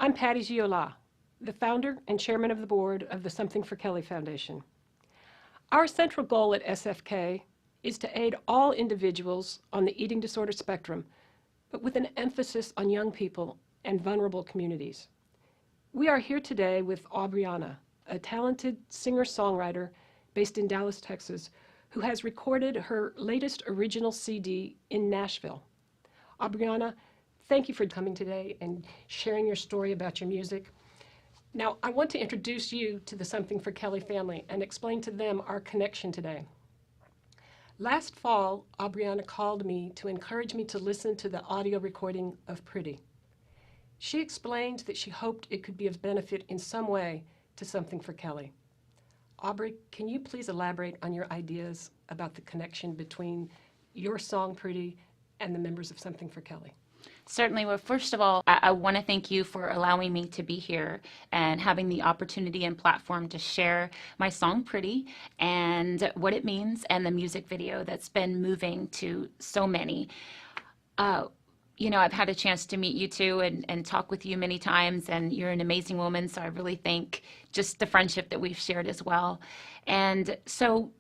I'm Patty Giola, the founder and chairman of the board of the Something for Kelly Foundation. Our central goal at SFK is to aid all individuals on the eating disorder spectrum, but with an emphasis on young people and vulnerable communities. We are here today with Aubree, a talented singer-songwriter based in Dallas, Texas, who has recorded her latest original CD in Nashville. Aubree, thank you for coming today and sharing your story about your music. Now, I want to introduce you to the Something for Kelly family and explain to them our connection today. Last fall, Aubree called me to encourage me to listen to the audio recording of Pretty. She explained that she hoped it could be of benefit in some way to Something for Kelly. Aubree, can you please elaborate on your ideas about the connection between your song Pretty and the members of Something for Kelly? Certainly. Well, first of all, I want to thank you for allowing me to be here and having the opportunity and platform to share my song Pretty and what it means and the music video that's been moving to so many. I've had a chance to meet you too and talk with you many times, and you're an amazing woman, so I really thank just the friendship that we've shared as well. And so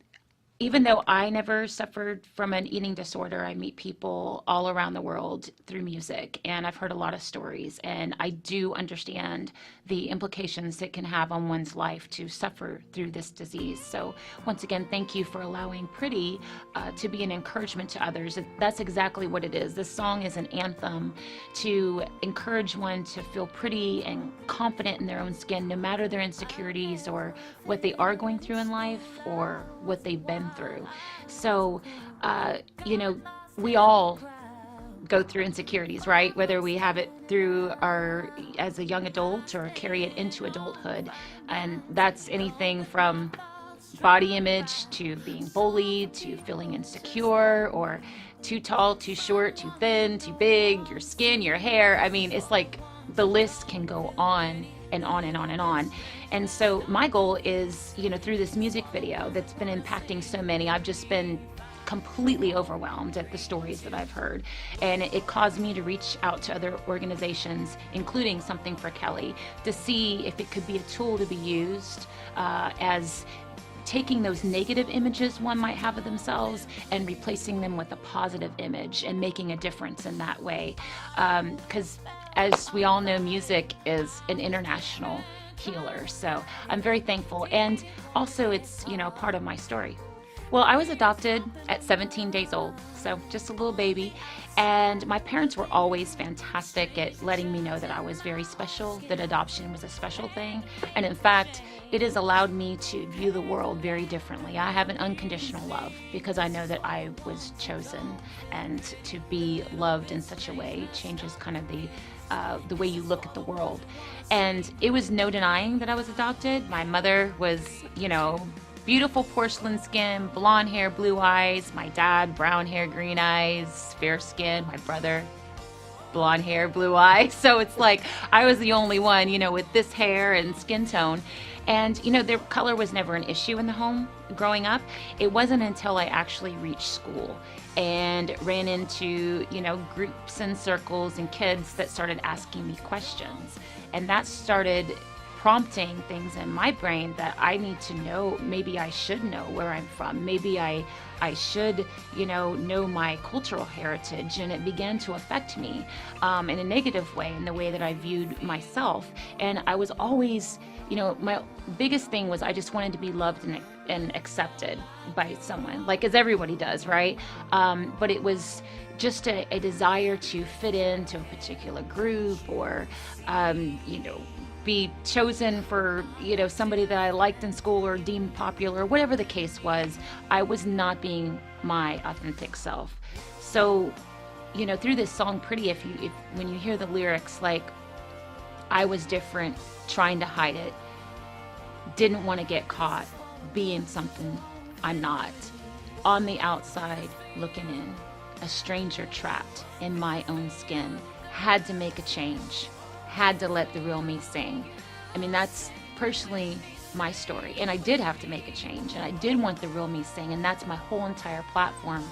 even though I never suffered from an eating disorder, I meet people all around the world through music, and I've heard a lot of stories, and I do understand the implications it can have on one's life to suffer through this disease. So once again, thank you for allowing Pretty to be an encouragement to others. That's exactly what it is. This song is an anthem to encourage one to feel pretty and confident in their own skin, no matter their insecurities or what they are going through in life or what they've been through. So, we all go through insecurities, right? Whether we have it through as a young adult or carry it into adulthood. And that's anything from body image to being bullied to feeling insecure or too tall, too short, too thin, too big, your skin, your hair. I mean, it's like the list can go on and on and on and on. And so my goal is, through this music video that's been impacting so many, I've just been completely overwhelmed at the stories that I've heard. And it caused me to reach out to other organizations, including Something for Kelly, to see if it could be a tool to be used as taking those negative images one might have of themselves and replacing them with a positive image and making a difference in that way. Because as we all know, music is an international healer. So I'm very thankful. And also it's, part of my story. Well, I was adopted at 17 days old, so just a little baby. And my parents were always fantastic at letting me know that I was very special, that adoption was a special thing. And in fact, it has allowed me to view the world very differently. I have an unconditional love because I know that I was chosen, and to be loved in such a way changes kind of the way you look at the world. And it was no denying that I was adopted. My mother was, beautiful porcelain skin, blonde hair, blue eyes. My dad, brown hair, green eyes, fair skin. My brother, blonde hair, blue eyes. So it's like I was the only one, with this hair and skin tone. And, their color was never an issue in the home growing up. It wasn't until I actually reached school and ran into, groups and circles and kids that started asking me questions. And that started prompting things in my brain that I need to know. Maybe I should know where I'm from. Maybe I should, know my cultural heritage. And it began to affect me in a negative way, in the way that I viewed myself. And I was always, my biggest thing was I just wanted to be loved and accepted by someone, like as everybody does, right? But it was just a desire to fit into a particular group or, be chosen for, somebody that I liked in school or deemed popular, whatever the case was. I was not being my authentic self. So, through this song Pretty, when you hear the lyrics, like, I was different, trying to hide it, didn't want to get caught being something I'm not, on the outside looking in, a stranger trapped in my own skin, had to make a change, had to let the real me sing. I mean, that's personally my story. And I did have to make a change, and I did want the real me sing, and that's my whole entire platform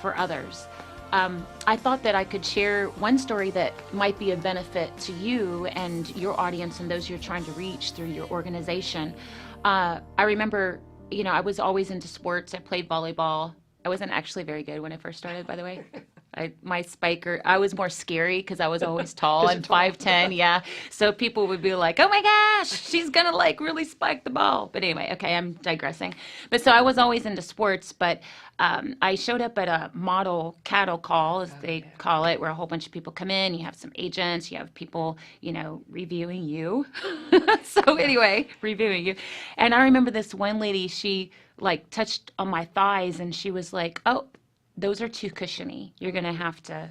for others. I thought that I could share one story that might be a benefit to you and your audience and those you're trying to reach through your organization. I remember, I was always into sports. I played volleyball. I wasn't actually very good when I first started, by the way. My spiker, I was more scary because I was always tall 'Cause and you're tall. 5'10", yeah. So people would be like, oh my gosh, she's gonna like really spike the ball. But anyway, okay, I'm digressing. But so I was always into sports, but I showed up at a model cattle call, as they call it, where a whole bunch of people come in. You have some agents, you have people, reviewing you. So anyway, reviewing you. And I remember this one lady, she like touched on my thighs and she was like, oh, those are too cushiony. You're going to have to,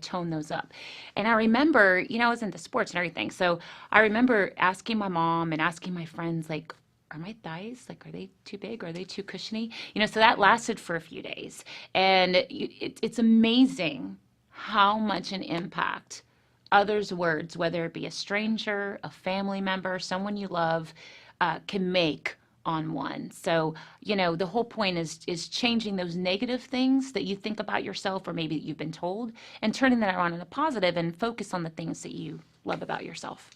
tone those up. And I remember, I was into sports and everything. So I remember asking my mom and asking my friends, like, are my thighs, like, are they too big? Are they too cushiony? So that lasted for a few days. And it's amazing how much an impact others' words, whether it be a stranger, a family member, someone you love, can make on one. So, the whole point is changing those negative things that you think about yourself or maybe that you've been told and turning that around into positive and focus on the things that you love about yourself.